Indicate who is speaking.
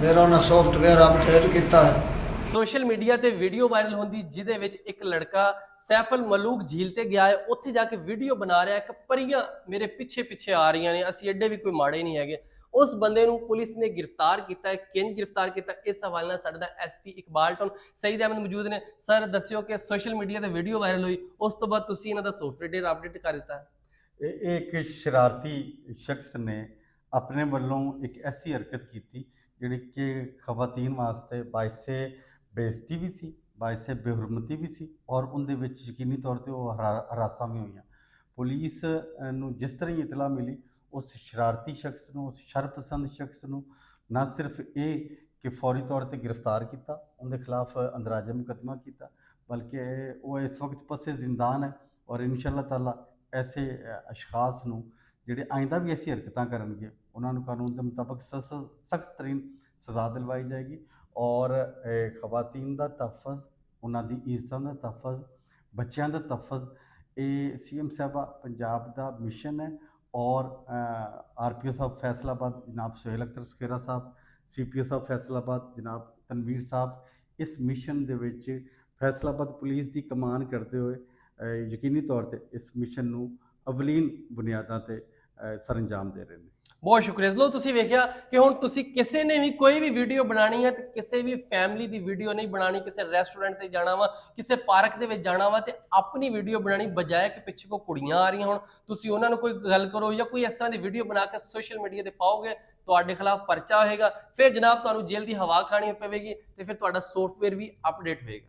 Speaker 1: मेरा उन्हें software update किया है।
Speaker 2: सोशल मीडिया ਤੇ ਵੀਡੀਓ ਵਾਇਰਲ ਹੁੰਦੀ ਜਿਹਦੇ ਵਿੱਚ ਇੱਕ ਲੜਕਾ ਸੈਫਲ ਮਲੂਕ ਝੀਲ ਤੇ ਗਿਆ ਹੈ, ਉੱਥੇ ਜਾ ਕੇ ਵੀਡੀਓ ਬਣਾ ਰਿਹਾ ਕਿ ਪਰੀਆਂ ਮੇਰੇ ਪਿੱਛੇ ਪਿੱਛੇ ਆ ਰਹੀਆਂ ਨੇ, ਅਸੀਂ ਐਡੇ ਵੀ ਕੋਈ ਮਾੜੇ ਨਹੀਂ ਹੈਗੇ। ਉਸ ਬੰਦੇ ਨੂੰ ਪੁਲਿਸ ਨੇ ਗ੍ਰਿਫਤਾਰ ਕੀਤਾ ਹੈ। ਕਿੰਜ ਗ੍ਰਿਫਤਾਰ ਕੀਤਾ, ਇਸ ਹਵਾਲੇ ਨਾਲ ਸਾਡਾ ਐਸਪੀ ਇਕਬਾਲ ਟੌਨ ਸਈਦ ਅਹਿਮਦ ਮੌਜੂਦ ਨੇ। ਸਰ ਦੱਸਿਓ ਕਿ ਸੋਸ਼ਲ ਮੀਡੀਆ ਤੇ ਵੀਡੀਓ ਵਾਇਰਲ ਹੋਈ, ਉਸ ਤੋਂ ਬਾਅਦ ਤੁਸੀਂ ਇਹਨਾਂ ਦਾ ਸੌਫਟਵੇਅਰ ਅਪਡੇਟ ਕਰ ਦਿੱਤਾ ਹੈ।
Speaker 3: एक शरारती शख्स ने अपने वालों एक ऐसी हरकत की थी जिहड़ी कि खवातीन वास्ते बाइसे बेइज्जती भी सी, बाइसे बेहुरमती भी सी और उनदे विच यकीनी तौर ते वो हरासां भी होईयां। पुलिस नूं जिस तरह ही इतला मिली, उस शरारती शख्स नूं, उस शरपसंद शख्स नूं ना सिर्फ ये कि फौरी तौर ते गिरफ्तार किया, उनके खिलाफ अंदराजा मुकदमा किया, बल्कि वो इस वक्त पसे जिंदान है और इंशाअल्लाह ताला ऐसे अशखास नूं जिहड़े आइंदा भी ऐसी हरकतां करनगे उन्हां नूं कानून के मुताबिक सख्त तरीन सज़ा दिलवाई जाएगी। और खवातीन दा तहफ़्फ़ुज़, उन्हां दी इज़्ज़त दा तहफ़्फ़ुज़, बच्चों का तहफ़्फ़ुज़, ये CM साहबा पंजाब का मिशन है। और RPO साहब फैसलाबाद जनाब सुहेल अख्तर सखेरा साहब, CPO साहब फैसलाबाद जनाब तनवीर साहब, इस मिशन दे विच फैसलाबाद पुलिस की कमान करते हुए यकीनी तौर पर इस मिशन नूं अवलीन बुनियादां ते सर अंजाम दे रहे हैं।
Speaker 2: ਬਹੁਤ ਸ਼ੁਕਰੀਆ। ਲੋ ਤੁਸੀਂ ਵੇਖਿਆ ਕਿ ਹੁਣ ਤੁਸੀਂ ਕਿਸੇ ਨੇ ਵੀ ਕੋਈ ਵੀ ਵੀਡੀਓ ਬਣਾਣੀ ਹੈ ਤੇ ਕਿਸੇ ਵੀ ਫੈਮਿਲੀ ਦੀ ਵੀਡੀਓ ਨਹੀਂ ਬਣਾਣੀ, ਕਿਸੇ ਰੈਸਟੋਰੈਂਟ ਤੇ ਜਾਣਾ ਵਾ, ਕਿਸੇ ਪਾਰਕ ਦੇ ਵਿੱਚ ਜਾਣਾ ਵਾ ਤੇ ਆਪਣੀ ਵੀਡੀਓ ਬਣਾਣੀ, ਬਜਾਏ ਕਿ ਪਿੱਛੇ ਕੋ ਕੁੜੀਆਂ ਆ ਰਹੀਆਂ ਹੁਣ ਤੁਸੀਂ ਉਹਨਾਂ ਨੂੰ ਕੋਈ ਗੱਲ ਕਰੋ ਜਾਂ ਕੋਈ ਇਸ ਤਰ੍ਹਾਂ ਦੀ ਵੀਡੀਓ ਬਣਾ ਕੇ ਸੋਸ਼ਲ ਮੀਡੀਆ ਤੇ ਪਾਓਗੇ, ਤੁਹਾਡੇ ਖਿਲਾਫ ਪਰਚਾ ਹੋਏਗਾ, ਫਿਰ ਜਨਾਬ ਤੁਹਾਨੂੰ ਜੇਲ੍ਹ ਦੀ ਹਵਾ ਖਾਣੀ ਪਵੇਗੀ ਤੇ ਫਿਰ ਤੁਹਾਡਾ ਸੌਫਟਵੇਅਰ ਵੀ ਅਪਡੇਟ ਹੋਏਗਾ।